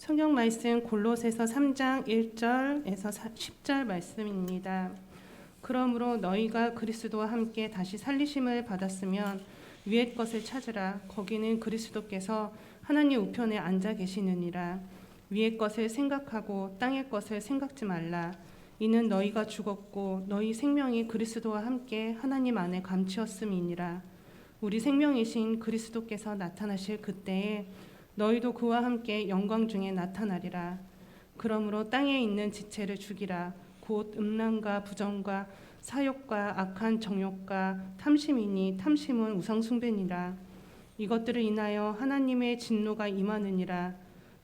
성경 말씀 골로새서 3장 1절에서 10절 말씀입니다. 그러므로 너희가 그리스도와 함께 다시 살리심을 받았으면 위의 것을 찾으라. 거기는 그리스도께서 하나님 우편에 앉아 계시느니라. 위의 것을 생각하고 땅의 것을 생각지 말라. 이는 너희가 죽었고 너희 생명이 그리스도와 함께 하나님 안에 감추었음이니라. 우리 생명이신 그리스도께서 나타나실 그때에 너희도 그와 함께 영광 중에 나타나리라. 그러므로 땅에 있는 지체를 죽이라. 곧 음란과 부정과 사욕과 악한 정욕과 탐심이니 탐심은 우상 숭배니라. 이것들을 인하여 하나님의 진노가 임하느니라.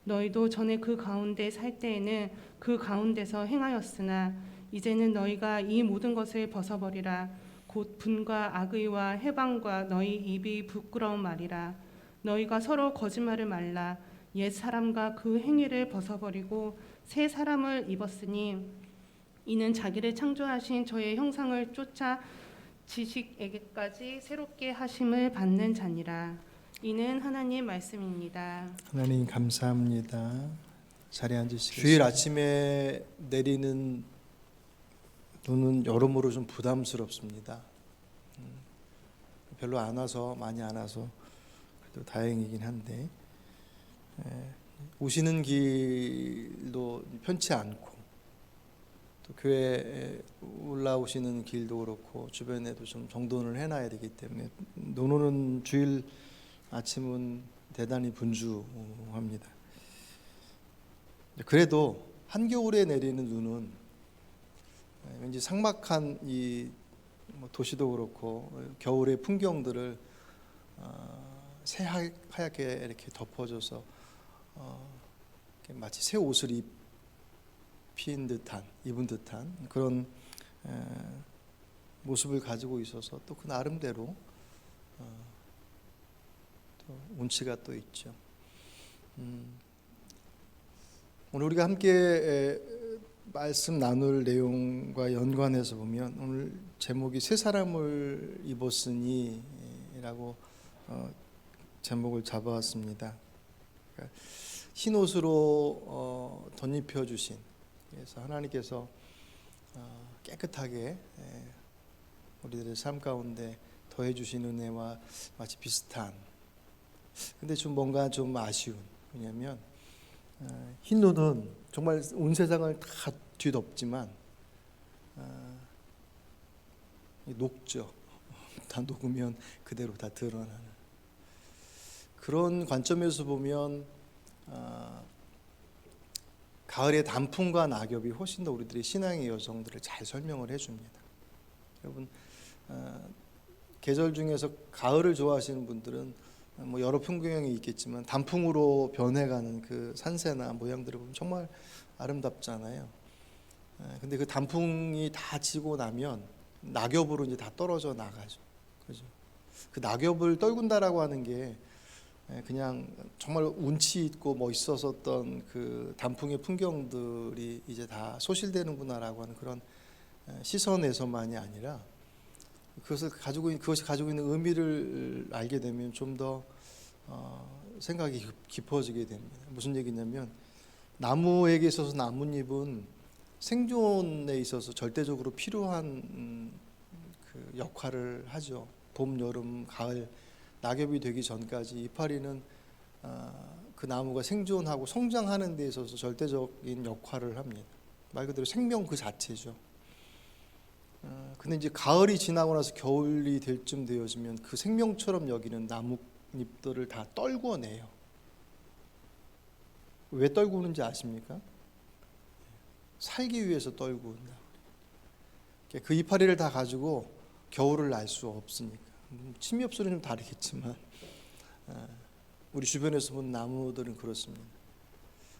너희도 전에 그 가운데 살 때에는 그 가운데서 행하였으나 이제는 너희가 이 모든 것을 벗어버리라. 곧 분과 악의와 해방과 너희 입이 부끄러운 말이라. 너희가 서로 거짓말을 말라. 옛 사람과 그 행위를 벗어버리고 새 사람을 입었으니 이는 자기를 창조하신 저의 형상을 쫓아 지식에게까지 새롭게 하심을 받는 자니라. 이는 하나님 말씀입니다. 하나님 감사합니다. 자리에 앉으시겠습니다. 주일 아침에 내리는 눈은 여러모로 좀 부담스럽습니다. 별로 안 와서, 많이 안 와서 그래도 다행이긴 한데, 오시는 길도 편치 않고 또 교회에 올라오시는 길도 그렇고 주변에도 좀 정돈을 해놔야 되기 때문에 눈 오는 주일 아침은 대단히 분주합니다. 그래도 한겨울에 내리는 눈은 왠지 삭막한 이 도시도 그렇고 겨울의 풍경들을 새하얗게 이렇게 덮어줘서 마치 새 옷을 입은 듯한 그런 모습을 가지고 있어서 또 그 나름대로 또 운치가 또 있죠. 오늘 우리가 함께 말씀 나눌 내용과 연관해서 보면 오늘 제목이 새 사람을 입었으니 라고 제목을 잡아왔습니다. 그러니까 흰 옷으로 덧입혀 주신, 그래서 하나님께서 깨끗하게 우리들의 삶 가운데 더해 주신 은혜와 마치 비슷한, 근데 좀 뭔가 좀 아쉬운, 왜냐하면 흰 눈은 정말 온 세상을 다 뒤덮지만 녹죠. 다 녹으면 그대로 다 드러나는 그런 관점에서 보면 가을의 단풍과 낙엽이 훨씬 더 우리들의 신앙의 여정들을 잘 설명을 해줍니다. 여러분, 계절 중에서 가을을 좋아하시는 분들은 뭐 여러 풍경이 있겠지만 단풍으로 변해가는 그 산세나 모양들을 보면 정말 아름답잖아요. 근데 그 단풍이 다 지고 나면 낙엽으로 이제 다 떨어져 나가죠. 그죠? 그 낙엽을 떨군다라고 하는 게 그냥 정말 운치 있고 멋있었던 그 단풍의 풍경들이 이제 다 소실되는구나라고 하는 그런 시선에서만이 아니라 그것이 가지고 있는 의미를 알게 되면 좀 더 생각이 깊어지게 됩니다. 무슨 얘기냐면 나무에게 있어서 나뭇잎은 생존에 있어서 절대적으로 필요한 그 역할을 하죠. 봄, 여름, 가을 낙엽이 되기 전까지 이파리는 그 나무가 생존하고 성장하는 데 있어서 절대적인 역할을 합니다. 말 그대로 생명 그 자체죠. 근데 이제 가을이 지나고 나서 겨울이 될 쯤 되어지면 그 생명처럼 여기는 나뭇잎들을 다 떨궈내요. 왜 떨구는지 아십니까? 살기 위해서 떨군다. 그 이파리를 다 가지고 겨울을 날 수 없으니까. 침엽수는 좀 다르겠지만 우리 주변에서 본 나무들은 그렇습니다.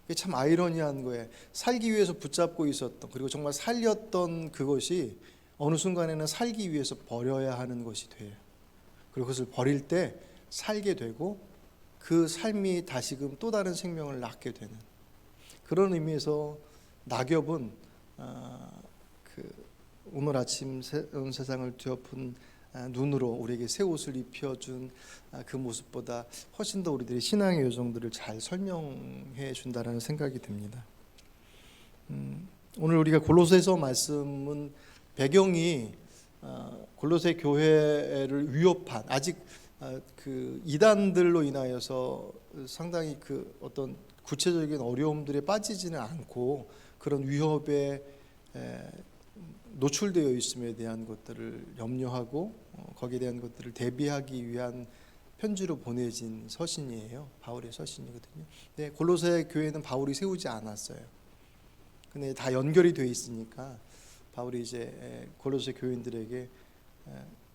그게 참 아이러니한 거예요. 살기 위해서 붙잡고 있었던, 그리고 정말 살렸던 그것이 어느 순간에는 살기 위해서 버려야 하는 것이 돼요. 그리고 그것을 버릴 때 살게 되고 그 삶이 다시금 또 다른 생명을 낳게 되는 그런 의미에서 낙엽은 오늘 아침 온 세상을 뒤엎은 눈으로 우리에게 새 옷을 입혀준 그 모습보다 훨씬 더 우리들의 신앙의 요정들을 잘 설명해 준다라는 생각이 듭니다. 오늘 우리가 골로새서 말씀은 배경이 골로새 교회를 위협한 아직 그 이단들로 인하여서 상당히 그 어떤 구체적인 어려움들에 빠지지는 않고 그런 위협에 노출되어 있음에 대한 것들을 염려하고 거기에 대한 것들을 대비하기 위한 편지로 보내진 서신이에요. 바울의 서신이거든요. 근데 골로새 교회는 바울이 세우지 않았어요. 근데 다 연결이 되어 있으니까 바울이 이제 골로새 교인들에게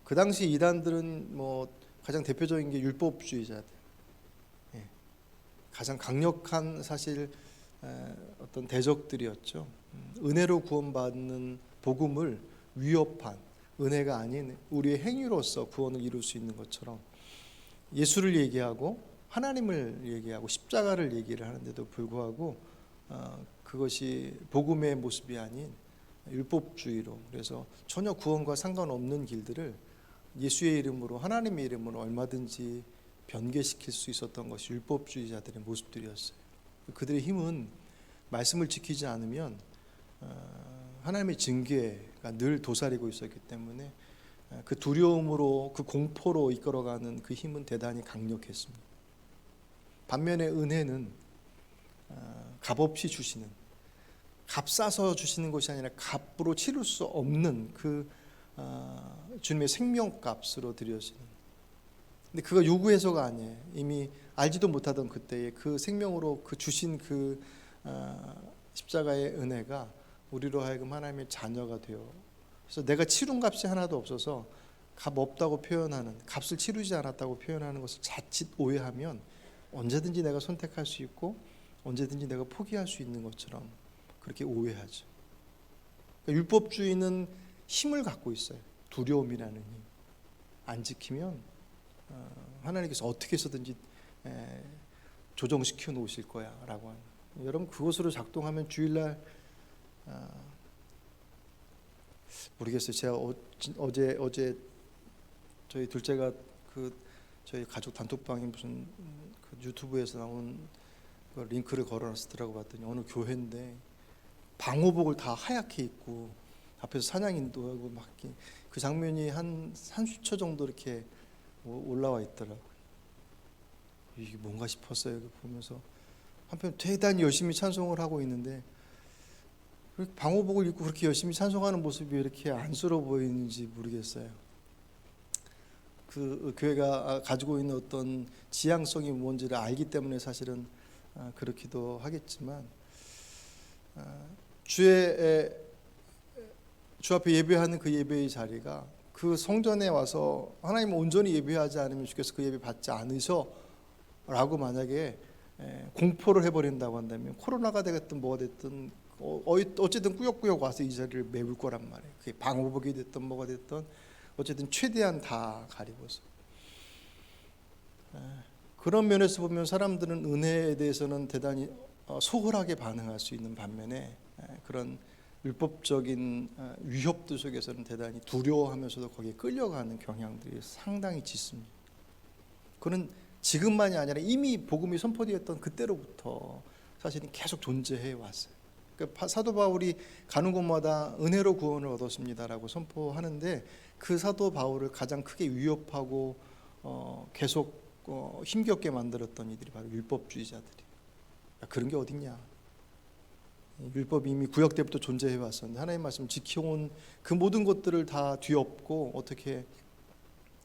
그 당시 이단들은 뭐 가장 대표적인 게 율법주의자들, 가장 강력한 사실 어떤 대적들이었죠. 은혜로 구원받는 복음을 위협한, 은혜가 아닌 우리의 행위로서 구원을 이룰 수 있는 것처럼 예수를 얘기하고 하나님을 얘기하고 십자가를 얘기를 하는데도 불구하고 그것이 복음의 모습이 아닌 율법주의로, 그래서 전혀 구원과 상관없는 길들을 예수의 이름으로, 하나님의 이름으로 얼마든지 변개시킬 수 있었던 것이 율법주의자들의 모습들이었어요. 그들의 힘은 말씀을 지키지 않으면 하나님의 징계가 늘 도사리고 있었기 때문에 그 두려움으로, 그 공포로 이끌어가는 그 힘은 대단히 강력했습니다. 반면에 은혜는 값없이 주시는, 값싸서 주시는 것이 아니라 값으로 치를 수 없는 그 주님의 생명값으로 드려지는, 근데 그거 요구해서가 아니에요. 이미 알지도 못하던 그때에 그 생명으로 그 주신 그 십자가의 은혜가 우리로 하여금 하나님의 자녀가 되어, 그래서 내가 치룬 값이 하나도 없어서 값 없다고 표현하는, 값을 치르지 않았다고 표현하는 것을 자칫 오해하면 언제든지 내가 선택할 수 있고 언제든지 내가 포기할 수 있는 것처럼 그렇게 오해하죠. 그러니까 율법주의는 힘을 갖고 있어요. 두려움이라는 힘. 안 지키면 하나님께서 어떻게 해서든지 조정시켜 놓으실 거야 라고 하는. 여러분 그것으로 작동하면 주일날 모르겠어요. 제가 어제 저희 둘째가 그 저희 가족 단톡방에 무슨 그 유튜브에서 나온 그 링크를 걸어놨더라고 봤더니 어느 교회인데 방호복을 다 하얗게 입고 앞에서 사냥 인도하고 막 그 장면이 한 30초 정도 이렇게 올라와 있더라고요. 이게 뭔가 싶었어요. 보면서 한편 대단히 열심히 찬송을 하고 있는데 방호복을 입고 그렇게 열심히 찬송하는 모습이 왜 이렇게 안쓰러워 보이는지 모르겠어요. 그 교회가 가지고 있는 어떤 지향성이 뭔지를 알기 때문에 사실은 그렇기도 하겠지만 주 앞에 예배하는 그 예배의 자리가 그 성전에 와서 하나님을 온전히 예배하지 않으면 주께서 그 예배 받지 않으셔 라고 만약에 공포를 해버린다고 한다면 코로나가 되겠든 뭐가 됐든 어쨌든 꾸역꾸역 와서 이 자리를 메울 거란 말이에요. 그게 방호복이 됐든 뭐가 됐든 어쨌든 최대한 다 가리고서. 그런 면에서 보면 사람들은 은혜에 대해서는 대단히 소홀하게 반응할 수 있는 반면에 그런 율법적인 위협들 속에서는 대단히 두려워하면서도 거기에 끌려가는 경향들이 상당히 짙습니다. 그는 지금만이 아니라 이미 복음이 선포되었던 그때로부터 사실은 계속 존재해 왔어요. 그러니까 사도 바울이 가는 곳마다 은혜로 구원을 얻었습니다라고 선포하는데 그 사도 바울을 가장 크게 위협하고 계속 힘겹게 만들었던 이들이 바로 율법주의자들이. 그런 게 어딨냐? 율법이 이미 구약 때부터 존재해 왔었는데 하나님의 말씀 지켜온 그 모든 것들을 다 뒤엎고 어떻게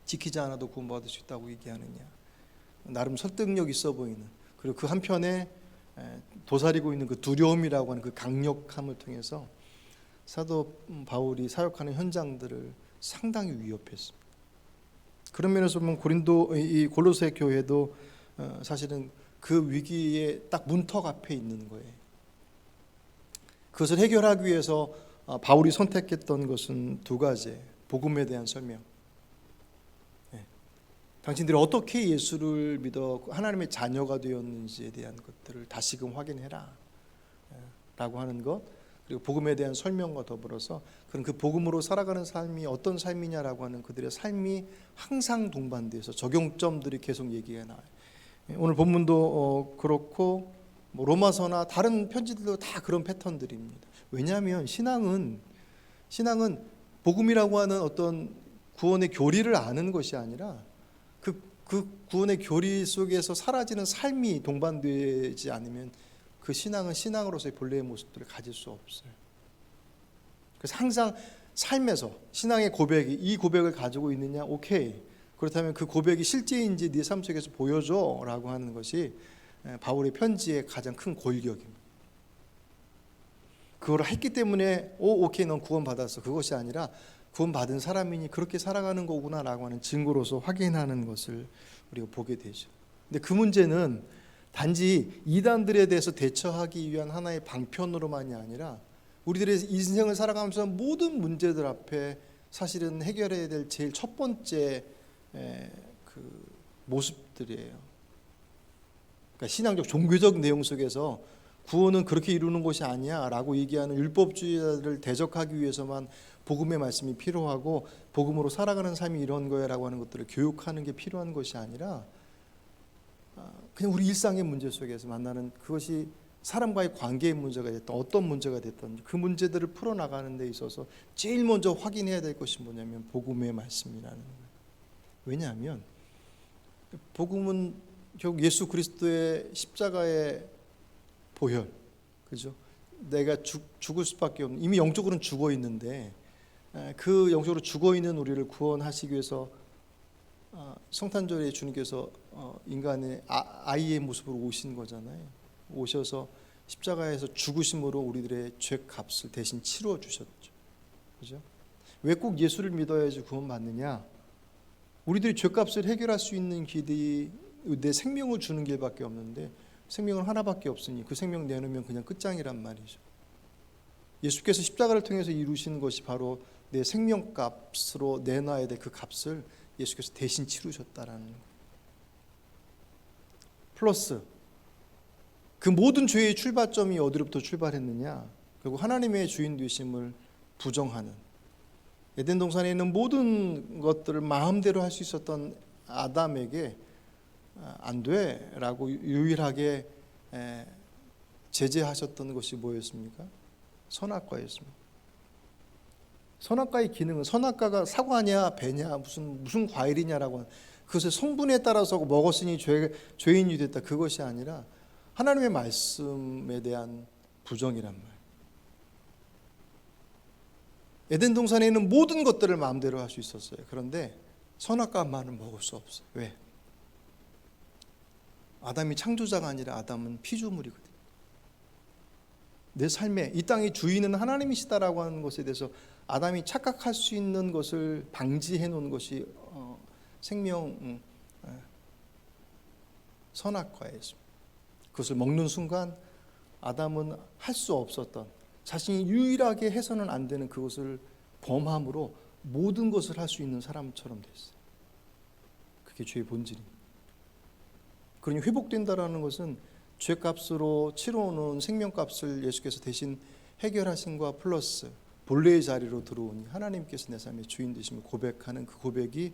지키지 않아도 구원받을 수 있다고 얘기하느냐. 나름 설득력 있어 보이는, 그리고 그 한편에 도사리고 있는 그 두려움이라고 하는 그 강력함을 통해서 사도 바울이 사역하는 현장들을 상당히 위협했습니다. 그런 면에서 보면 이 골로새 교회도 사실은 그 위기에 딱 문턱 앞에 있는 거예요. 그것을 해결하기 위해서 바울이 선택했던 것은 두 가지. 복음에 대한 설명. 당신들이 어떻게 예수를 믿어 하나님의 자녀가 되었는지에 대한 것들을 다시금 확인해라 라고 하는 것. 그리고 복음에 대한 설명과 더불어서 그런 그 복음으로 살아가는 삶이 어떤 삶이냐라고 하는 그들의 삶이 항상 동반돼서 적용점들이 계속 얘기가 나와요. 오늘 본문도 그렇고 뭐 로마서나 다른 편지들도 다 그런 패턴들입니다. 왜냐하면 신앙은 복음이라고 하는 어떤 구원의 교리를 아는 것이 아니라 그 구원의 교리 속에서 사라지는 삶이 동반되지 않으면 그 신앙은 신앙으로서의 본래의 모습들을 가질 수 없어요. 그래서 항상 삶에서 신앙의 고백이 이 고백을 가지고 있느냐, 오케이. 그렇다면 그 고백이 실제인지 네 삶 속에서 보여줘라고 하는 것이 바울의 편지의 가장 큰 골격입니다. 그걸 했기 때문에 오케이 넌 구원 받았어. 그것이 아니라 구원 받은 사람이니 그렇게 살아가는 거구나라고 하는 증거로서 확인하는 것을 우리가 보게 되죠. 근데 그 문제는 단지 이단들에 대해서 대처하기 위한 하나의 방편으로만이 아니라 우리들의 인생을 살아가면서 모든 문제들 앞에 사실은 해결해야 될 제일 첫 번째 그 모습들이에요. 그러니까 신앙적 종교적 내용 속에서 구원은 그렇게 이루는 것이 아니야 라고 얘기하는 율법주의자들을 대적하기 위해서만 복음의 말씀이 필요하고 복음으로 살아가는 삶이 이런 거야 라고 하는 것들을 교육하는 게 필요한 것이 아니라 그냥 우리 일상의 문제 속에서 만나는 그것이 사람과의 관계의 문제가 됐든 어떤 문제가 됐든 그 문제들을 풀어나가는 데 있어서 제일 먼저 확인해야 될 것이 뭐냐면 복음의 말씀이라는 거예요. 왜냐하면 복음은 결국 예수 그리스도의 십자가의 보혈, 그죠? 내가 죽을 수밖에 없는, 이미 영적으로는 죽어 있는데 그 영적으로 죽어 있는 우리를 구원하시기 위해서 성탄절에 주님께서 인간의 아이의 모습으로 오신 거잖아요. 오셔서 십자가에서 죽으심으로 우리들의 죄값을 대신 치루어 주셨죠. 그죠? 왜 꼭 예수를 믿어야지 구원받느냐? 우리들이 죄값을 해결할 수 있는 길이 내 생명을 주는 길밖에 없는데 생명은 하나밖에 없으니 그 생명 내놓으면 그냥 끝장이란 말이죠. 예수께서 십자가를 통해서 이루신 것이 바로 내 생명값으로 내놔야 될 그 값을 예수께서 대신 치르셨다라는 거예요. 플러스 그 모든 죄의 출발점이 어디로부터 출발했느냐? 결국 하나님의 주인 되심을 부정하는, 에덴 동산에 있는 모든 것들을 마음대로 할 수 있었던 아담에게 안 돼라고 유일하게 제재하셨던 것이 뭐였습니까? 선악과였습니다. 선악과의 기능은 선악과가 사과냐 배냐 무슨 과일이냐라고 하는 그것의 성분에 따라서 먹었으니 죄인이 됐다, 그것이 아니라 하나님의 말씀에 대한 부정이란 말이에요. 에덴 동산에 있는 모든 것들을 마음대로 할 수 있었어요. 그런데 선악과만은 먹을 수 없어요. 왜? 아담이 창조자가 아니라 아담은 피조물이거든요. 내 삶에 이 땅의 주인은 하나님이시다라고 하는 것에 대해서 아담이 착각할 수 있는 것을 방지해 놓은 것이 생명 선악과였습니다. 그것을 먹는 순간 아담은 할 수 없었던, 자신이 유일하게 해서는 안 되는 그것을 범함으로 모든 것을 할 수 있는 사람처럼 됐어요. 그게 죄의 본질입니다. 그러니 회복된다라는 것은 죄값으로 치러오는 생명값을 예수께서 대신 해결하신 것과 플러스 본래의 자리로 들어오니 하나님께서 내 삶의 주인 되심을 고백하는 그 고백이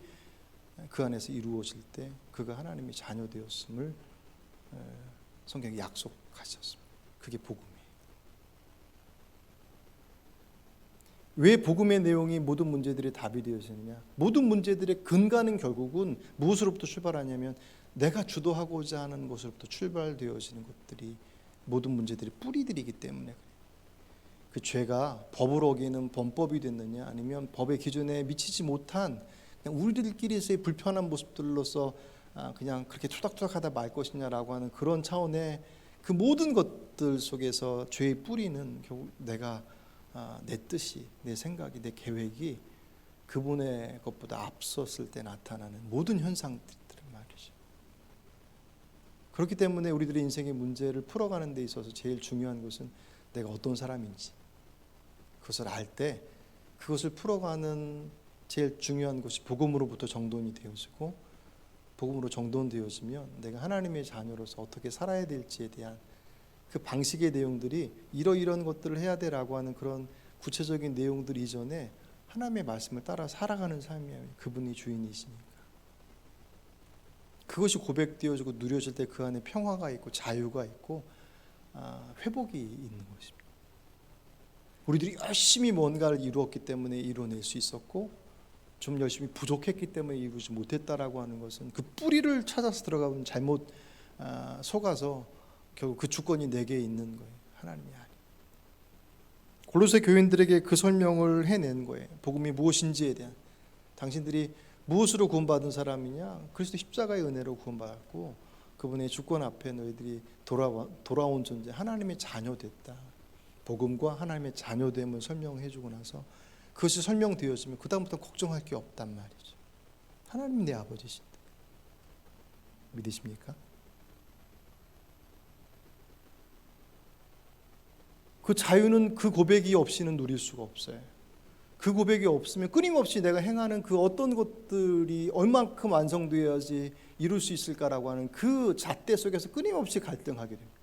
그 안에서 이루어질 때 그가 하나님의 자녀 되었음을 성경이 약속하셨습니다. 그게 복음이에요. 왜 복음의 내용이 모든 문제들의 답이 되어지느냐? 모든 문제들의 근간은 결국은 무엇으로부터 출발하냐면 내가 주도하고자 하는 것으로부터 출발되어지는 것들이 모든 문제들의 뿌리들이기 때문에 그 죄가 법을 어기는 범법이 됐느냐, 아니면 법의 기준에 미치지 못한 그냥 우리들끼리의 불편한 모습들로서 그냥 그렇게 투닥투닥하다 말 것이냐라고 하는 그런 차원의 그 모든 것들 속에서 죄의 뿌리는 결국 내가 내 뜻이, 내 생각이, 내 계획이 그분의 것보다 앞섰을 때 나타나는 모든 현상들은 말이죠. 그렇기 때문에 우리들의 인생의 문제를 풀어가는 데 있어서 제일 중요한 것은 내가 어떤 사람인지 그것을 알 때 그것을 풀어가는 제일 중요한 것이 복음으로부터 정돈이 되어지고, 복음으로 정돈되어지면 내가 하나님의 자녀로서 어떻게 살아야 될지에 대한 그 방식의 내용들이 이러이러한 것들을 해야 돼라고 하는 그런 구체적인 내용들 이전에 하나님의 말씀을 따라 살아가는 삶이에요. 그분이 주인이시니까. 그것이 고백되어지고 누려질 때 그 안에 평화가 있고 자유가 있고 회복이 있는 것입니다. 우리들이 열심히 뭔가를 이루었기 때문에 이뤄낼 수 있었고 좀 열심히 부족했기 때문에 이루지 못했다라고 하는 것은 그 뿌리를 찾아서 들어가면 잘못 속아서 결국 그 주권이 내게 있는 거예요. 하나님이 아니에요. 골로새 교인들에게 그 설명을 해낸 거예요. 복음이 무엇인지에 대한. 당신들이 무엇으로 구원받은 사람이냐? 그리스도 십자가의 은혜로 구원받았고 그분의 주권 앞에 너희들이 돌아온 존재, 하나님의 자녀됐다. 복음과 하나님의 자녀됨을 설명해주고 나서 그것이 설명되어지면 그 다음부터 걱정할 게 없단 말이죠. 하나님 내 아버지신데. 믿으십니까? 그 자유는 그 고백이 없이는 누릴 수가 없어요. 그 고백이 없으면 끊임없이 내가 행하는 그 어떤 것들이 얼만큼 완성되어야지 이룰 수 있을까라고 하는 그 잣대 속에서 끊임없이 갈등하게 됩니다.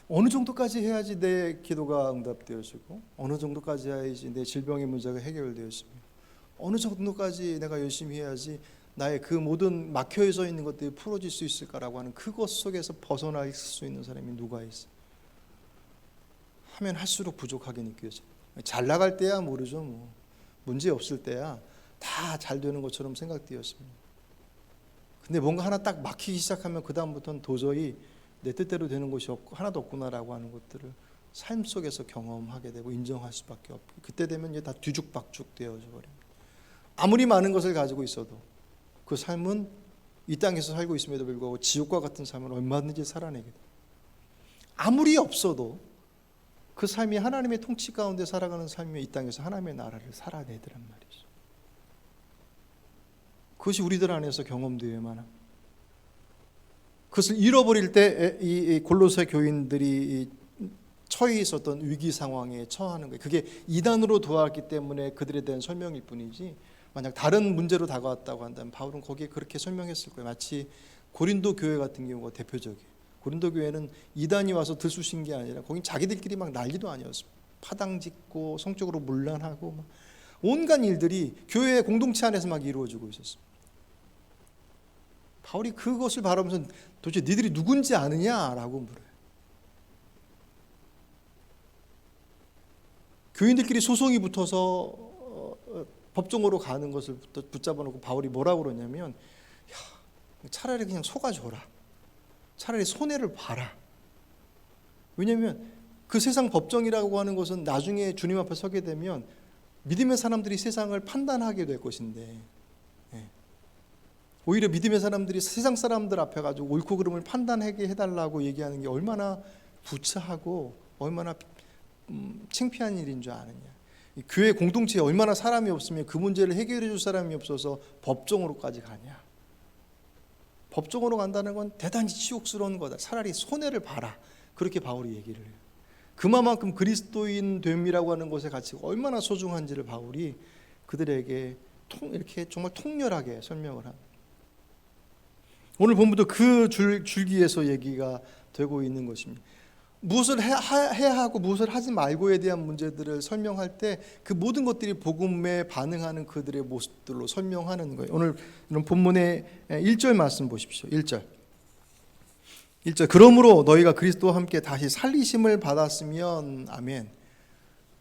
어느 정도까지 해야지 내 기도가 응답되어지고 어느 정도까지 해야지 내 질병의 문제가 해결되어지며 어느 정도까지 내가 열심히 해야지 나의 그 모든 막혀져 있는 것들이 풀어질 수 있을까라고 하는 그것 속에서 벗어날 수 있는 사람이 누가 있어요? 하면 할수록 부족하게 느껴져요. 잘 나갈 때야 모르죠. 문제 없을 때야 다 잘 되는 것처럼 생각되었습니다. 근데 뭔가 하나 딱 막히기 시작하면 그 다음부터는 도저히 내 뜻대로 되는 것이 하나도 없구나라고 하는 것들을 삶 속에서 경험하게 되고 인정할 수밖에 없고 그때 되면 이제 다 뒤죽박죽 되어져 버립니다. 아무리 많은 것을 가지고 있어도 그 삶은 이 땅에서 살고 있음에도 불구하고 지옥과 같은 삶을 얼마든지 살아내게 돼요. 아무리 없어도 그 삶이 하나님의 통치 가운데 살아가는 삶이면 이 땅에서 하나님의 나라를 살아내더란 말이죠. 그것이 우리들 안에서 경험되어야만 합니다. 그것을 잃어버릴 때 이 골로새 교인들이 처해 있었던 위기 상황에 처하는 거예요. 그게 이단으로 도왔기 때문에 그들에 대한 설명일 뿐이지 만약 다른 문제로 다가왔다고 한다면 바울은 거기에 그렇게 설명했을 거예요. 마치 고린도 교회 같은 경우가 대표적이에요. 고린도 교회는 이단이 와서 들쑤신 게 아니라 거긴 자기들끼리 막 난리도 아니었습니다. 파당짓고 성적으로 문란하고 막 온갖 일들이 교회 공동체 안에서 막 이루어지고 있었습니다. 바울이 그것을 바라보면서 도대체 니들이 누군지 아느냐라고 물어요. 교인들끼리 소송이 붙어서 법정으로 가는 것을 붙잡아 놓고 바울이 뭐라고 그러냐면 차라리 그냥 속아줘라. 차라리 손해를 봐라. 왜냐하면 그 세상 법정이라고 하는 것은 나중에 주님 앞에 서게 되면 믿음의 사람들이 세상을 판단하게 될 것인데 오히려 믿음의 사람들이 세상 사람들 앞에 가지고 옳고 그름을 판단하게 해달라고 얘기하는 게 얼마나 부차하고 얼마나 창피한 일인 줄 아느냐. 교회 공동체에 얼마나 사람이 없으면 그 문제를 해결해 줄 사람이 없어서 법정으로까지 가냐. 법정으로 간다는 건 대단히 치욕스러운 거다. 차라리 손해를 봐라. 그렇게 바울이 얘기를 해요. 그만큼 그리스도인 됨이라고 하는 것의 가치가 얼마나 소중한지를 바울이 그들에게 이렇게 정말 통렬하게 설명을 합니다. 오늘 본문도 그 줄기에서 얘기가 되고 있는 것입니다. 무엇을 해야 하고 무엇을 하지 말고에 대한 문제들을 설명할 때 그 모든 것들이 복음에 반응하는 그들의 모습들로 설명하는 거예요. 오늘 본문의 1절 말씀 보십시오. 1절 그러므로 너희가 그리스도와 함께 다시 살리심을 받았으면 아멘.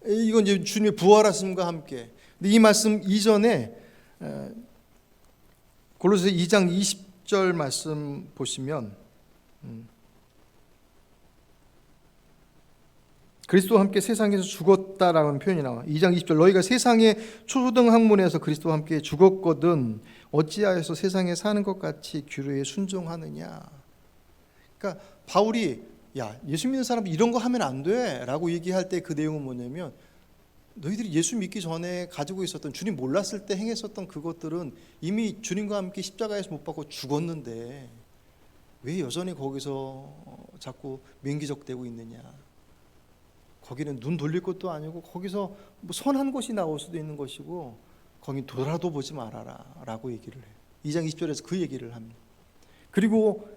이건 이제 주님의 부활하심과 함께. 근데 이 말씀 이전에 골로새 2장 20절 말씀 보시면 그리스도와 함께 세상에서 죽었다라는 표현이 나와. 2장 20절 너희가 세상의 초등 학문에서 그리스도와 함께 죽었거든 어찌하여서 세상에 사는 것 같이 규례에 순종하느냐. 그러니까 바울이 예수 믿는 사람은 이런 거 하면 안 돼 라고 얘기할 때 그 내용은 뭐냐면 너희들이 예수 믿기 전에 가지고 있었던 주님 몰랐을 때 행했었던 그것들은 이미 주님과 함께 십자가에서 못 박고 죽었는데 왜 여전히 거기서 자꾸 맹기적대고 있느냐. 거기는 눈 돌릴 것도 아니고 거기서 뭐 선한 것이 나올 수도 있는 것이고 거기 돌아도 보지 말아라 라고 얘기를 해요. 2장 20절에서 그 얘기를 합니다. 그리고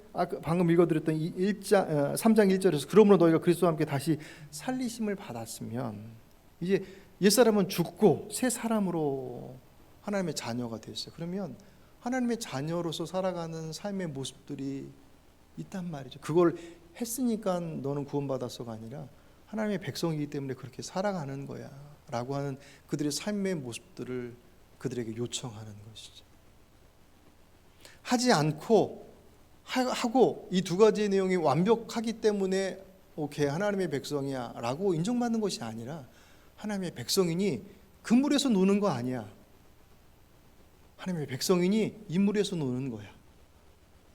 방금 읽어드렸던 3장 1절에서 그러므로 너희가 그리스도와 함께 다시 살리심을 받았으면 이제 옛사람은 죽고 새 사람으로 하나님의 자녀가 됐어요. 그러면 하나님의 자녀로서 살아가는 삶의 모습들이 있단 말이죠. 그걸 했으니까 너는 구원받았어가 아니라 하나님의 백성이기 때문에 그렇게 살아가는 거야 라고 하는 그들의 삶의 모습들을 그들에게 요청하는 것이죠. 하지 않고 하고 이 두 가지의 내용이 완벽하기 때문에 오케이 하나님의 백성이야 라고 인정받는 것이 아니라 하나님의 백성이니 그물에서 노는 거 아니야. 하나님의 백성이니 인물에서 노는 거야.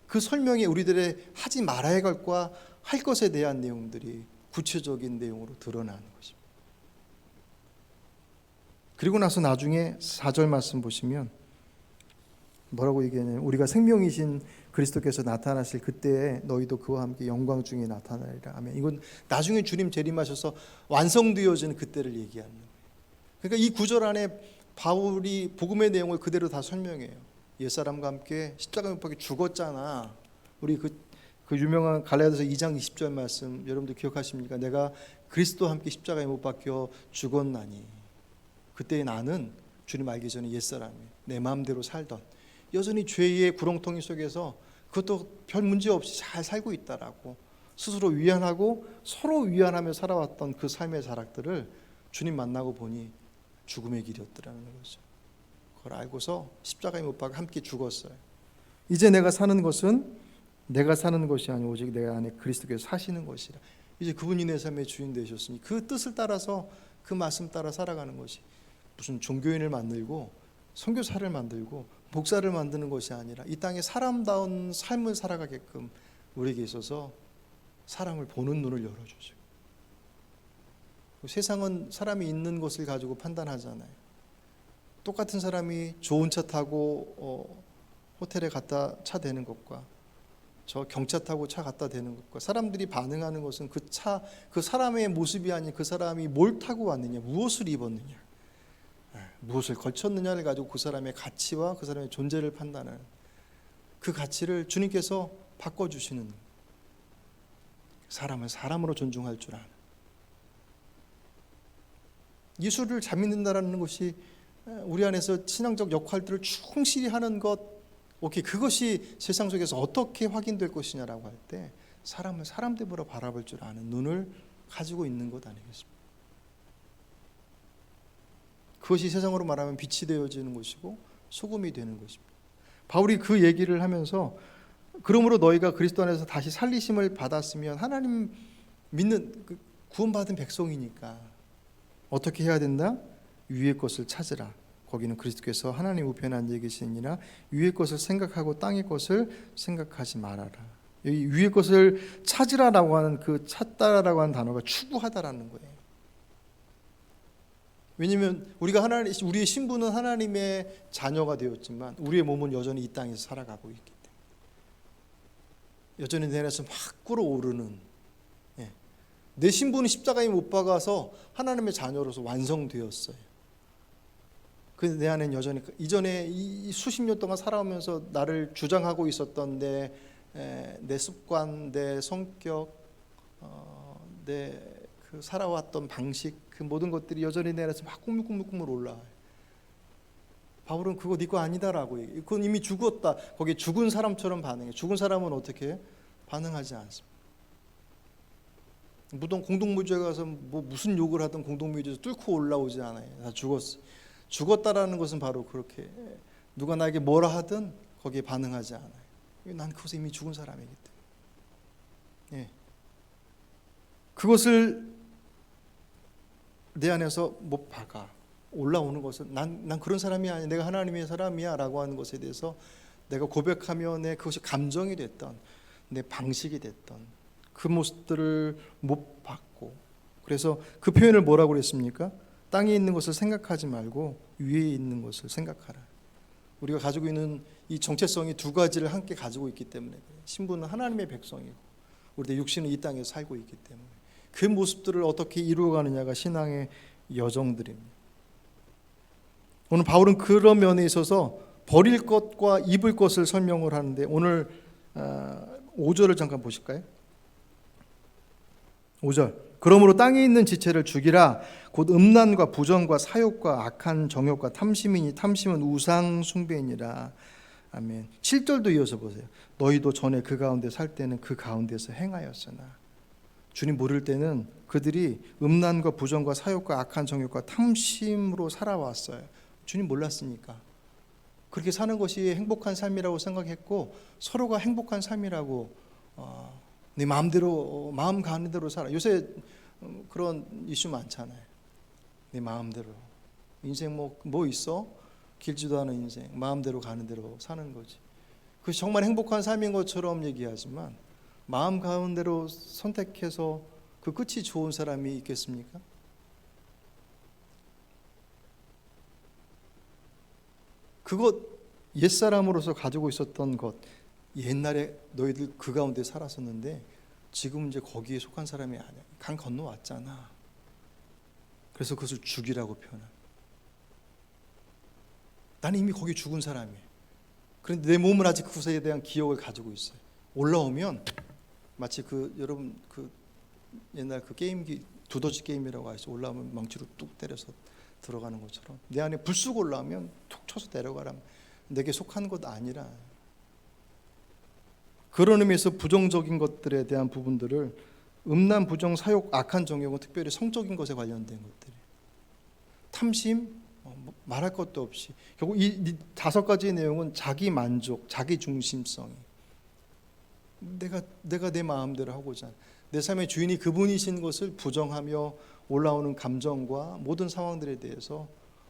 그 설명에 우리들의 하지 말아야 할 것과 할 것에 대한 내용들이 구체적인 내용으로 드러나는 것입니다. 그리고 나서 나중에 4절 말씀 보시면 뭐라고 얘기하냐면 우리가 생명이신 그리스도께서 나타나실 그때에 너희도 그와 함께 영광 중에 나타나리라 하면 이건 나중에 주님 재림하셔서 완성되어지는 그때를 얘기하는 거예요. 그러니까 이 구절 안에 바울이 복음의 내용을 그대로 다 설명해요. 옛사람과 함께 십자가에 못 박혀 죽었잖아. 우리 그 유명한 갈라디아서 2장 20절 말씀 여러분들 기억하십니까? 내가 그리스도와 함께 십자가에 못 박혀 죽었나니 그때 나는 주님 알기 전에 옛사람이에요. 내 마음대로 살던 여전히 죄의 구렁텅이 속에서 그것도 별 문제 없이 잘 살고 있다라고 스스로 위안하고 서로 위안하며 살아왔던 그 삶의 자락들을 주님 만나고 보니 죽음의 길이었더라는 거죠. 그걸 알고서 십자가에 못 박아 함께 죽었어요. 이제 내가 사는 것은 내가 사는 것이 아니오 오직 내 안에 그리스도께서 사시는 것이라. 이제 그분이 내 삶의 주인 되셨으니 그 뜻을 따라서 그 말씀 따라 살아가는 것이 무슨 종교인을 만들고 선교사를 만들고 목사를 만드는 것이 아니라 이 땅에 사람다운 삶을 살아가게끔 우리에게 있어서 사람을 보는 눈을 열어주죠. 세상은 사람이 있는 것을 가지고 판단하잖아요. 똑같은 사람이 좋은 차 타고 호텔에 갔다 차 대는 것과 저 경차 타고 차 갖다 대는 것과 사람들이 반응하는 것은 그 사람의 모습이 아닌 그 사람이 뭘 타고 왔느냐, 무엇을 입었느냐, 무엇을 걸쳤느냐를 가지고 그 사람의 가치와 그 사람의 존재를 판단하는 그 가치를 주님께서 바꿔주시는 사람을 사람으로 존중할 줄 아는 예수를 잘 믿는다라는 것이 우리 안에서 신앙적 역할들을 충실히 하는 것, 오케이, 그것이 세상 속에서 어떻게 확인될 것이냐라고 할 때 사람을 사람대로 바라볼 줄 아는 눈을 가지고 있는 것 아니겠습니까? 그것이 세상으로 말하면 빛이 되어지는 것이고 소금이 되는 것입니다. 바울이 그 얘기를 하면서 그러므로 너희가 그리스도 안에서 다시 살리심을 받았으면 하나님 믿는 구원받은 백성이니까 어떻게 해야 된다? 위의 것을 찾으라. 거기는 그리스도께서 하나님 우편에 앉아 계시니라. 위의 것을 생각하고 땅의 것을 생각하지 말아라. 여기 위의 것을 찾으라라고 하는 그 찾다라고 하는 단어가 추구하다라는 거예요. 왜냐하면 우리의 신분은 하나님의 자녀가 되었지만 우리의 몸은 여전히 이 땅에서 살아가고 있기 때문에 여전히 내 안에서 막 끓어오르는 내 신분은 십자가에 못 박아서 하나님의 자녀로서 완성되었어요. 그런데 내 안에는 여전히 이전에 이 수십 년 동안 살아오면서 나를 주장하고 있었던 내 습관, 내 성격, 내 그 살아왔던 방식, 그 모든 것들이 여전히 내 안에서 막 꾸물꾸물 올라와요. 바울은 그거 네 거 아니다라고 얘기해요. 그건 이미 죽었다. 거기에 죽은 사람처럼 반응해. 죽은 사람은 어떻게 반응하지 않습니다. 무덤 공동묘지에 가서 뭐 무슨 욕을 하든 공동묘지에서 뚫고 올라오지 않아요. 다 죽었어. 죽었다라는 것은 바로 그렇게 누가 나에게 뭐라 하든 거기에 반응하지 않아요. 난 그것에 이미 죽은 사람이기 때문에. 그것을 내 안에서 못 박아 올라오는 것은 난 그런 사람이 아니야. 내가 하나님의 사람이야 라고 하는 것에 대해서 내가 고백하며 그것이 감정이 됐던 내 방식이 됐던 그 모습들을 못 받고, 그래서 그 표현을 뭐라고 그랬습니까? 땅에 있는 것을 생각하지 말고 위에 있는 것을 생각하라. 우리가 가지고 있는 이 정체성이 두 가지를 함께 가지고 있기 때문에 그래요. 신분은 하나님의 백성이고 우리의 육신은 이 땅에 살고 있기 때문에 그 모습들을 어떻게 이루어가느냐가 신앙의 여정들입니다. 오늘 바울은 그런 면에 있어서 버릴 것과 입을 것을 설명을 하는데 오늘 5절을 잠깐 보실까요? 5절. 그러므로 땅에 있는 지체를 죽이라. 곧 음란과 부정과 사욕과 악한 정욕과 탐심이니 탐심은 우상 숭배이니라. 아멘. 7절도 이어서 보세요. 너희도 전에 그 가운데 살 때는 그 가운데서 행하였으나. 주님 모를 때는 그들이 음란과 부정과 사욕과 악한 정욕과 탐심으로 살아왔어요. 주님 몰랐으니까. 그렇게 사는 것이 행복한 삶이라고 생각했고 서로가 행복한 삶이라고 네 마음대로 마음 가는 대로 살아. 요새 그런 이슈 많잖아요. 네 마음대로 인생 뭐 있어? 길지도 않은 인생 마음대로 가는 대로 사는 거지. 그것이 정말 행복한 삶인 것처럼 얘기하지만 마음 가는 대로 선택해서 그 끝이 좋은 사람이 있겠습니까? 그것 옛사람으로서 가지고 있었던 것, 옛날에 너희들 그 가운데 살았었는데 지금 이제 거기에 속한 사람이 아니야. 강 건너왔잖아. 그래서 그것을 죽이라고 표현합니다. 나는 이미 거기 죽은 사람이에요. 그런데 내 몸은 아직 그것에 대한 기억을 가지고 있어요. 올라오면 마치 여러분 옛날 게임기 두더지 게임이라고 하시죠. 올라오면 망치로 뚝 때려서 들어가는 것처럼 내 안에 불쑥 올라오면 툭 쳐서 내려가라. 내게 속한 것 아니라. 그런 의미에서 부정적인 것들에 대한 부분들을 음란, 부정, 사욕, 악한 정욕은 특별히 성적인 것에 관련된 것들이. 탐심, 말할 것도 없이 결국 이 5가지의 내용은 자기 만족, 자기 중심성이. 내가 내 마음대로 하고자 내 삶의 주인이 그분이신 것을 부정하며 올라오는 감정과 모든 상황들에 대해서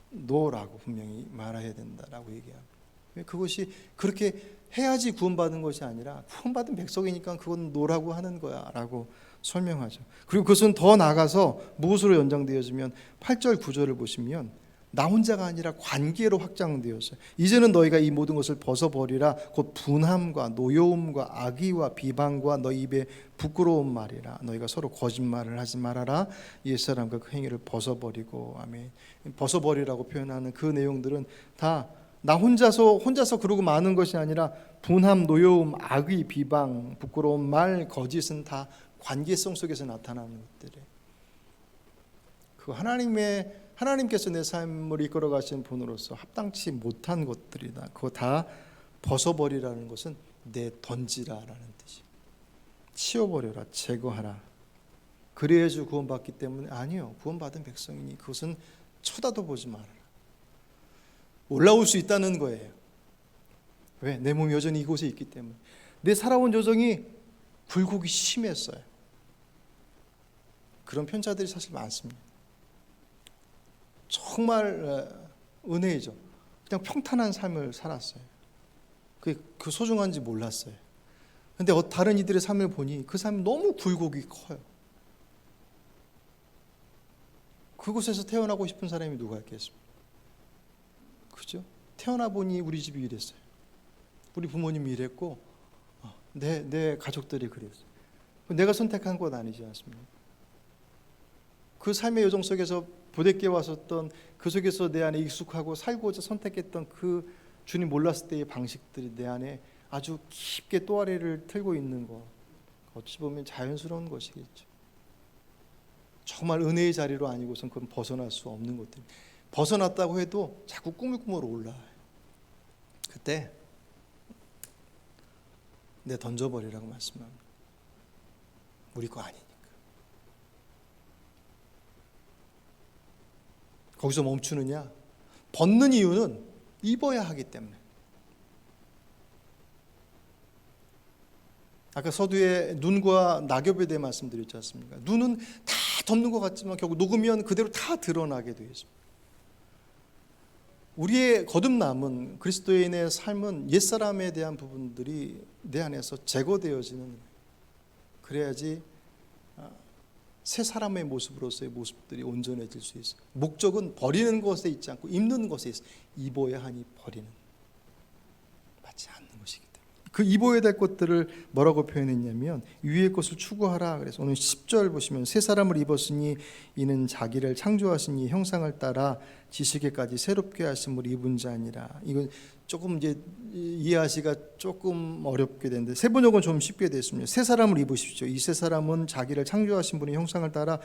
노라고 분명히 말해야 된다라고 얘기합니다. 그것이 그렇게 해야지 구원받은 것이 아니라 구원받은 백성이니까 그건 노라고 하는 거야 라고 설명하죠. 그리고 그것은 더 나아가서 무엇으로 연장되어지면 8절 9절을 보시면 나 혼자가 아니라 관계로 확장되었어요. 이제는 너희가 이 모든 것을 벗어버리라. 곧 분함과 노여움과 악의와 비방과 너희 입에 부끄러운 말이라. 너희가 서로 거짓말을 하지 말아라. 옛사람과 그 행위를 벗어버리고. 아멘. 벗어버리라고 표현하는 그 내용들은 다 나 혼자서 그러고 마는 것이 아니라 분함, 노여움, 악의, 비방, 부끄러운 말, 거짓은 다 관계성 속에서 나타나는 것들이에요. 그 하나님께서 내 삶을 이끌어 가시는 분으로서 합당치 못한 것들이다. 그거 다 벗어버리라는 것은 던지라라는 뜻이에요. 치워버려라, 제거하라. 그래야지 구원받기 때문에 아니요. 구원받은 백성이니 그것은 쳐다도 보지 말아라. 올라올 수 있다는 거예요. 왜? 내 몸이 여전히 이곳에 있기 때문에. 내 살아온 여정이 굴곡이 심했어요. 그런 편자들이 사실 많습니다. 정말 은혜이죠. 그냥 평탄한 삶을 살았어요. 그 소중한지 몰랐어요. 그런데 다른 이들의 삶을 보니 그 삶이 너무 굴곡이 커요. 그곳에서 태어나고 싶은 사람이 누가 있겠습니까? 그죠? 태어나 보니 우리 집이 이랬어요. 우리 부모님이 이랬고 내 가족들이 그랬어요. 내가 선택한 건 아니지 않습니까? 그 삶의 여정 속에서 부대께 왔었던 그 속에서 내 안에 익숙하고 살고자 선택했던 그 주님 몰랐을 때의 방식들이 내 안에 아주 깊게 또아리를 틀고 있는 것, 어찌 보면 자연스러운 것이겠죠. 정말 은혜의 자리로 아니고선 그건 벗어날 수 없는 것들. 벗어났다고 해도 자꾸 꾸물꾸물 올라와요. 그때 내 던져버리라고 말씀합니다. 우리 거 아니니까. 거기서 멈추느냐? 벗는 이유는 입어야 하기 때문에. 아까 서두에 눈과 낙엽에 대해 말씀드렸지 않습니까? 눈은 다 덮는 것 같지만 결국 녹으면 그대로 다 드러나게 되어 있습니다. 우리의 거듭남은 그리스도인의 삶은 옛사람에 대한 부분들이 내 안에서 제거되어지는, 그래야지 새 사람의 모습으로서의 모습들이 온전해질 수 있어요. 목적은 버리는 것에 있지 않고 입는 것에 있어요. 입어야 하니 버리는, 맞지 않는 것이기 때문에. 그 입어야 될 것들을 뭐라고 표현했냐면 위의 것을 추구하라. 그래서 오늘 10절 보시면 새 사람을 입었으니 이는 자기를 창조하신 이 형상을 따라 지식에까지 새롭게 하심을 입은 자니라. 이건 조금 이제 이해하시기가 조금 어렵게 되는데 세 번역은 좀 쉽게 됐습니다. 새 사람을 입으십시오. 이 새 사람은 자기를 창조하신 분의 형상을 따라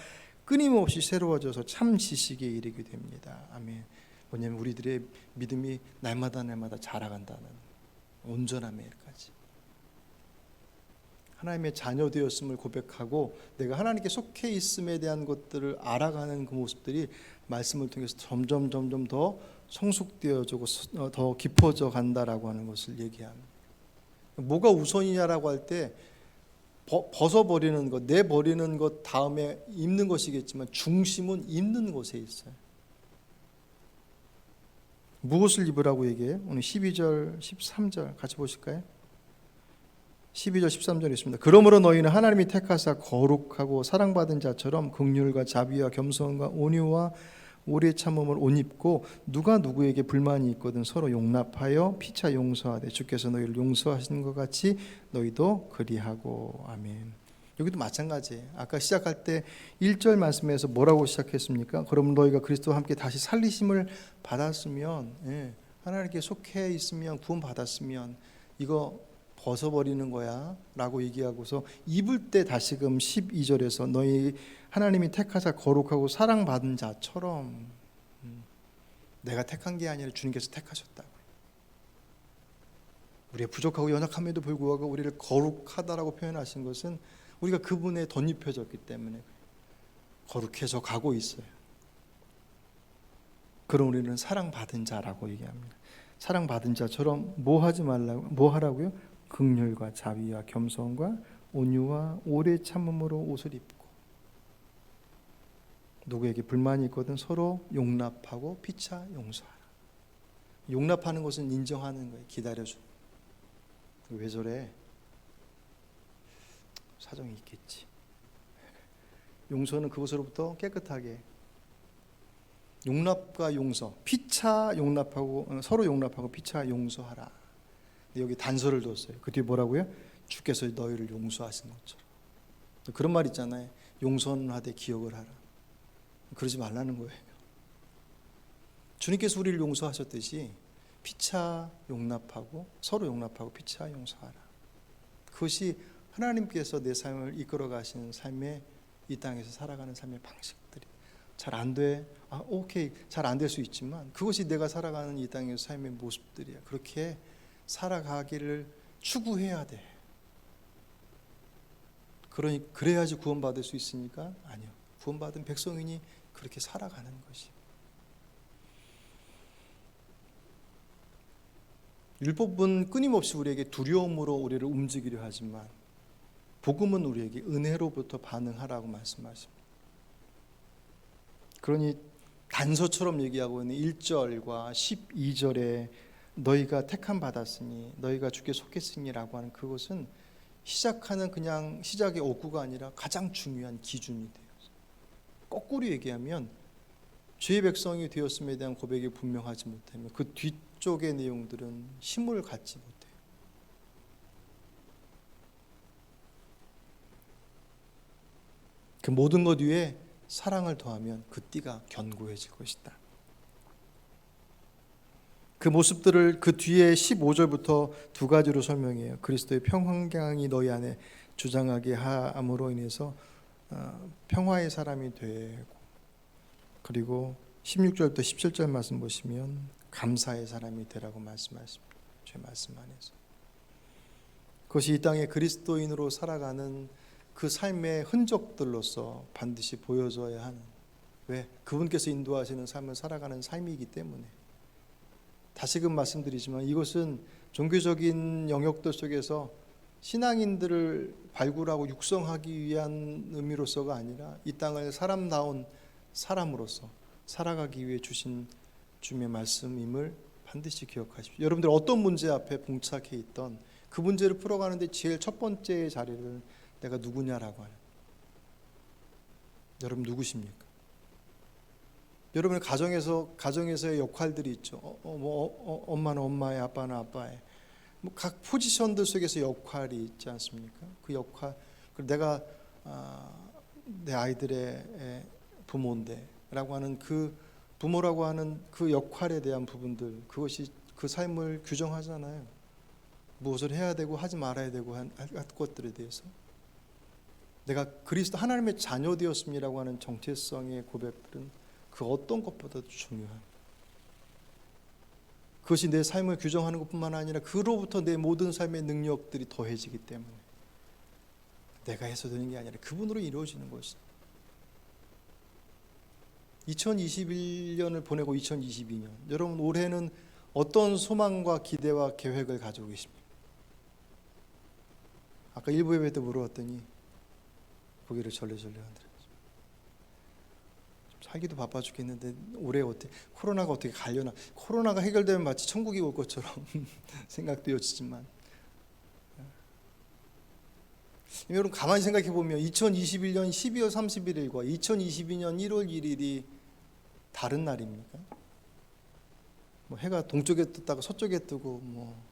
끊임없이 새로워져서 참 지식에 이르게 됩니다. 아멘. 뭐냐면 우리들의 믿음이 날마다 자라간다는 온전함에까지 하나님의 자녀 되었음을 고백하고 내가 하나님께 속해 있음에 대한 것들을 알아가는 그 모습들이 말씀을 통해서 점점 더 성숙되어지고 더 깊어져 간다라고 하는 것을 얘기합니다. 뭐가 우선이냐라고 할 때 벗어버리는 것, 내버리는 것 다음에 입는 것이겠지만 중심은 입는 것에 있어요. 무엇을 입으라고 얘기해요? 오늘 12절, 13절 같이 보실까요? 12절, 13절에 있습니다. 그러므로 너희는 하나님이 택하사 거룩하고 사랑받은 자처럼 긍휼과 자비와 겸손과 온유와 오래 참음을 옷 입고 누가 누구에게 불만이 있거든 서로 용납하여 피차 용서하되 주께서 너희를 용서하신 것 같이 너희도 그리하고. 아멘. 여기도 마찬가지예요. 아까 시작할 때 1절 말씀에서 뭐라고 시작했습니까? 그럼 너희가 그리스도와 함께 다시 살리심을 받았으면, 하나님께 속해 있으면, 구원 받았으면 이거 벗어버리는 거야 라고 얘기하고서 입을 때 다시금 12절에서 너희 하나님이 택하사 거룩하고 사랑받은 자처럼, 내가 택한 게 아니라 주님께서 택하셨다고. 우리의 부족하고 연약함에도 불구하고 우리를 거룩하다라고 표현하신 것은 우리가 그분에 덧입혀졌기 때문에 거룩해져 가고 있어요. 그럼 우리는 사랑받은 자라고 얘기합니다. 사랑받은 자처럼 뭐 하라고요? 긍휼과 자비와 겸손과 온유와 오래 참음으로 옷을 입고 누구에게 불만이 있거든 서로 용납하고 피차 용서하라. 용납하는 것은 인정하는 거예요. 기다려주는. 왜 저래? 사정이 있겠지. 용서는 그것으로부터 깨끗하게. 용납과 용서, 피차 용납하고 서로 용납하고 피차 용서하라. 여기 단서를 뒀어요. 그 뒤에 뭐라고요? 주께서 너희를 용서하신 것처럼. 그런 말 있잖아요. 용서는 하되 기억을 하라. 그러지 말라는 거예요. 주님께서 우리를 용서하셨듯이 피차 용납하고 서로 용납하고 피차 용서하라. 그것이 하나님께서 내 삶을 이끌어 가시는 삶의 이 땅에서 살아가는 삶의 방식들이 잘 안 돼. 오케이. 잘 안 될 수 있지만 그것이 내가 살아가는 이 땅의 삶의 모습들이야. 그렇게 살아가기를 추구해야 돼. 그래야지 구원받을 수 있으니까? 아니요. 구원받은 백성이니 그렇게 살아가는 것이. 율법은 끊임없이 우리에게 두려움으로 우리를 움직이려 하지만 복음은 우리에게 은혜로부터 반응하라고 말씀하십니다. 그러니 단서처럼 얘기하고 있는 1절과 12절에 너희가 택함 받았으니 너희가 주께 속했으니라고 하는 그것은 시작하는 그냥 시작의 어구가 아니라 가장 중요한 기준이 돼요. 거꾸로 얘기하면 죄의 백성이 되었음에 대한 고백이 분명하지 못하면 그 뒤쪽의 내용들은 힘을 갖지 못해요. 그 모든 것 위에 사랑을 더하면 그 띠가 견고해질 것이다. 그 모습들을 그 뒤에 15절부터 두 가지로 설명해요. 그리스도의 평강이 너희 안에 주장하게 함으로 인해서 평화의 사람이 되고, 그리고 16절부터 17절 말씀 보시면 감사의 사람이 되라고 말씀하십니다. 제 말씀 안에서 그것이 이 땅에 그리스도인으로 살아가는 그 삶의 흔적들로서 반드시 보여져야 하는, 왜? 그분께서 인도하시는 삶을 살아가는 삶이기 때문에. 다시금 말씀드리지만 이것은 종교적인 영역들 속에서 신앙인들을 발굴하고 육성하기 위한 의미로서가 아니라 이 땅을 사람다운 사람으로서 살아가기 위해 주신 주님의 말씀임을 반드시 기억하십시오. 여러분들 어떤 문제 앞에 봉착해 있던 그 문제를 풀어가는데 제일 첫 번째 자리를 내가 누구냐라고 하는, 여러분 누구십니까? 여러분의 가정에서의 역할들이 있죠. 엄마는 엄마의, 아빠는 아빠의. 뭐 각 포지션들 속에서 역할이 있지 않습니까? 그 역할, 그리고 내가 내 아이들의 부모인데라고 하는 그 부모라고 하는 그 역할에 대한 부분들, 그것이 그 삶을 규정하잖아요. 무엇을 해야 되고 하지 말아야 되고 할 것들에 대해서 내가 그리스도 하나님의 자녀 되었음이라고 하는 정체성의 고백들은 그 어떤 것보다도 중요합니다. 그것이 내 삶을 규정하는 것뿐만 아니라 그로부터 내 모든 삶의 능력들이 더해지기 때문에 내가 해서 되는 게 아니라 그분으로 이루어지는 것입니다. 2021년을 보내고 2022년, 여러분 올해는 어떤 소망과 기대와 계획을 가지고 계십니까? 아까 일부 예배 때 물어봤더니 고개를 절레절레 하더라고요. 살기도 바빠 죽겠는데 올해 어떻게 코로나가 어떻게 가려나. 코로나가 해결되면 마치 천국이 올 것처럼 생각되어지지만 여러분 가만히 생각해 보면 2021년 12월 31일과 2022년 1월 1일이 다른 날입니까? 뭐 해가 동쪽에 떴다가 서쪽에 뜨고 뭐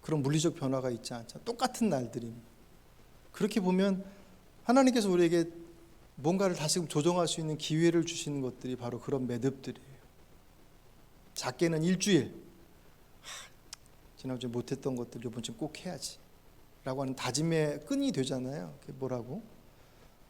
그런 물리적 변화가 있지 않죠. 똑같은 날들입니다. 그렇게 보면 하나님께서 우리에게 뭔가를 다시금 조정할 수 있는 기회를 주시는 것들이 바로 그런 매듭들이에요. 작게는 일주일, 지난주에 못했던 것들 이번 주는 꼭 해야지 라고 하는 다짐의 끈이 되잖아요. 그게 뭐라고?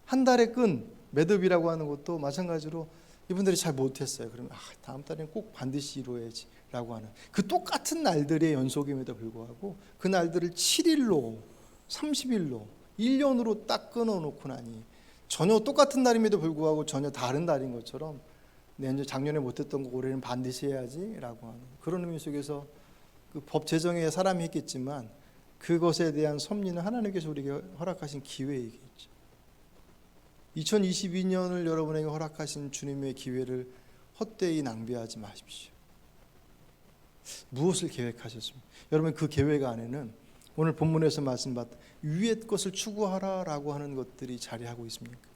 한 달의 끈, 매듭이라고 하는 것도 마찬가지로 이분들이 잘 못했어요. 그러면 다음 달에는 꼭 반드시 이루어야지 라고 하는 그 똑같은 날들의 연속임에도 불구하고 그 날들을 7일로 30일로 1년으로 딱 끊어놓고 나니 전혀 똑같은 날임에도 불구하고 전혀 다른 날인 것처럼 작년에 못했던 거 올해는 반드시 해야지 라고 하는 그런 의미 속에서 그 법 제정에 사람이 했겠지만 그것에 대한 섭리는 하나님께서 우리에게 허락하신 기회이겠죠. 2022년을 여러분에게 허락하신 주님의 기회를 헛되이 낭비하지 마십시오. 무엇을 계획하셨습니까? 여러분 그 계획 안에는 오늘 본문에서 말씀받은 위의 것을 추구하라라고 하는 것들이 자리하고 있습니까?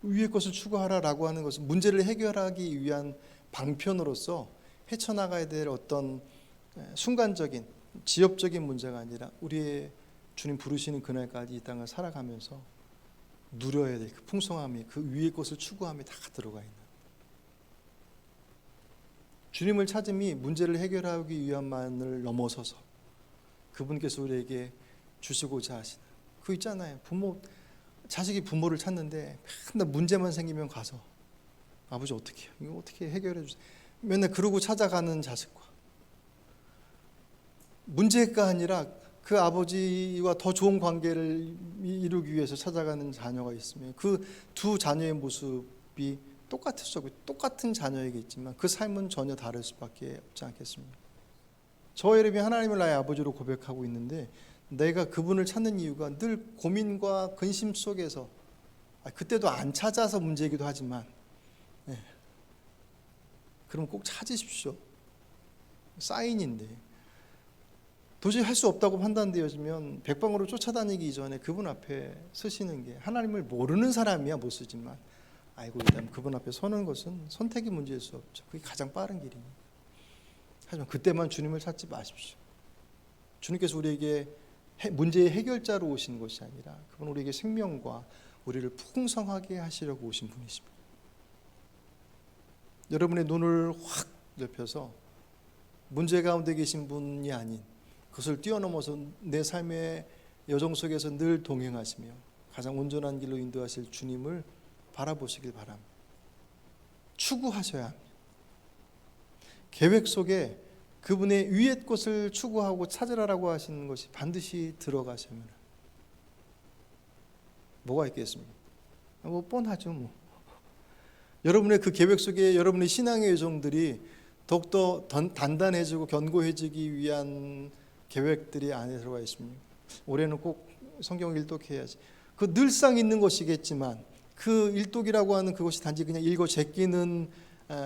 위의 것을 추구하라라고 하는 것은 문제를 해결하기 위한 방편으로서 헤쳐나가야 될 어떤 순간적인 지엽적인 문제가 아니라 우리의 주님 부르시는 그날까지 이 땅을 살아가면서 누려야 될 그 풍성함이 그 위의 것을 추구함이 다 들어가 있는 주님을 찾음이 문제를 해결하기 위함만을 넘어서서 그분께서 우리에게 주시고자 하시는 그 있잖아요. 자식이 부모를 찾는데 맨날 문제만 생기면 가서 아버지 어떻게 해요? 이거 어떻게 해결해 주세요? 맨날 그러고 찾아가는 자식과 문제가 아니라 그 아버지와 더 좋은 관계를 이루기 위해서 찾아가는 자녀가 있으면 그 두 자녀의 모습이 똑같은 자녀이겠지만 그 삶은 전혀 다를 수밖에 없지 않겠습니까? 저 여러분이 하나님을 나의 아버지로 고백하고 있는데 내가 그분을 찾는 이유가 늘 고민과 근심 속에서 그때도 안 찾아서 문제이기도 하지만 그럼 꼭 찾으십시오. 사인인데 도저히 할 수 없다고 판단되어지면 백방으로 쫓아다니기 이전에 그분 앞에 서시는 게 하나님을 모르는 사람이야 못 쓰지만 알고 있다면 그분 앞에 서는 것은 선택의 문제일 수 없죠. 그게 가장 빠른 길입니다. 하지만 그때만 주님을 찾지 마십시오. 주님께서 우리에게 문제의 해결자로 오신 것이 아니라 그분 우리에게 생명과 우리를 풍성하게 하시려고 오신 분이십니다. 여러분의 눈을 확 넓혀서 문제 가운데 계신 분이 아닌 그것을 뛰어넘어서 내 삶의 여정 속에서 늘 동행하시며 가장 온전한 길로 인도하실 주님을 바라보시길 바랍니다. 추구하셔야 합니다. 계획 속에 그분의 위의 것을 추구하고 찾으라고 하시는 것이 반드시 들어가셔야 합니다. 뭐가 있겠습니까? 뭐 뻔하죠 뭐. 여러분의 그 계획 속에 여러분의 신앙의 여정들이 더욱더 단단해지고 견고해지기 위한 계획들이 안에 들어가 있습니다. 올해는 꼭 성경 일독해야지. 그 늘상 있는 것이겠지만 그 일독이라고 하는 그것이 단지 그냥 읽어 제끼는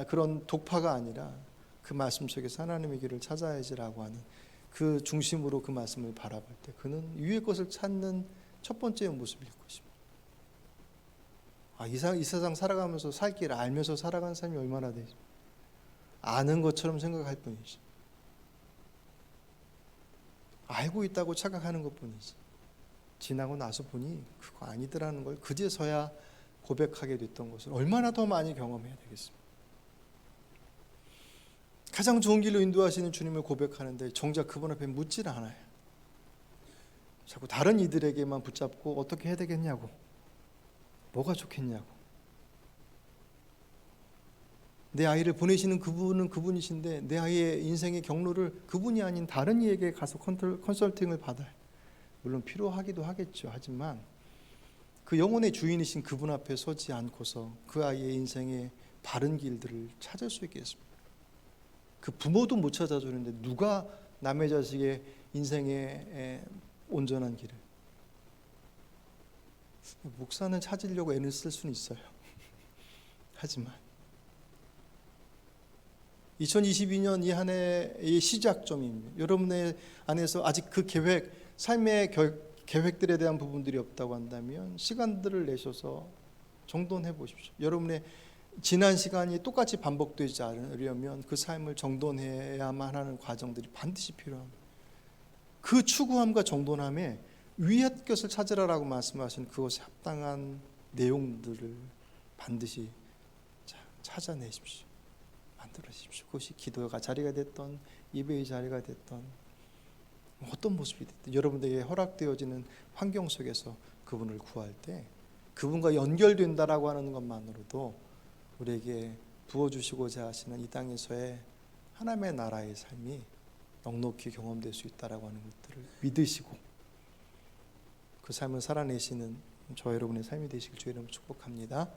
그런 독파가 아니라 그 말씀 속에서 하나님의 길을 찾아야지라고 하는 그 중심으로 그 말씀을 바라볼 때 그는 위의 것을 찾는 첫 번째 모습일 것입니다. 이 세상 살아가면서 살 길을 알면서 살아가는 삶이 얼마나 되죠? 아는 것처럼 생각할 뿐이지. 알고 있다고 착각하는 것뿐이지. 지나고 나서 보니 그거 아니더라는 걸 그제서야 고백하게 됐던 것을 얼마나 더 많이 경험해야 되겠습니까? 가장 좋은 길로 인도하시는 주님을 고백하는데 정작 그분 앞에 묻질 않아요. 자꾸 다른 이들에게만 붙잡고 어떻게 해야 되겠냐고, 뭐가 좋겠냐고. 내 아이를 보내시는 그분은 그분이신데 내 아이의 인생의 경로를 그분이 아닌 다른 이에게 가서 컨설팅을 받아요. 물론 필요하기도 하겠죠. 하지만 그 영혼의 주인이신 그분 앞에 서지 않고서 그 아이의 인생의 바른 길들을 찾을 수 있겠습니까? 그 부모도 못 찾아주는데 누가 남의 자식의 인생의 온전한 길을. 목사는 찾으려고 애를 쓸 수는 있어요. 하지만 2022년 이 한 해의 시작점입니다. 여러분의 안에서 아직 그 삶의 계획들에 대한 부분들이 없다고 한다면 시간들을 내셔서 정돈해 보십시오. 여러분의 지난 시간이 똑같이 반복되지 않으려면 그 삶을 정돈해야만 하는 과정들이 반드시 필요합니다. 그 추구함과 정돈함에 위의 것을 찾으라라고 말씀하신 그것에 합당한 내용들을 반드시 찾아내십시오. 만들어주십시오. 그것이 기도가 자리가 됐던 예배의 자리가 됐던 어떤 모습이 됐든 여러분들에게 허락되어지는 환경 속에서 그분을 구할 때 그분과 연결된다라고 하는 것만으로도 우리에게 부어주시고자 하시는 이 땅에서의 하나님의 나라의 삶이 넉넉히 경험될 수 있다라고 하는 것들을 믿으시고 그 삶을 살아내시는 저 여러분의 삶이 되시길 주의 이름으로 축복합니다.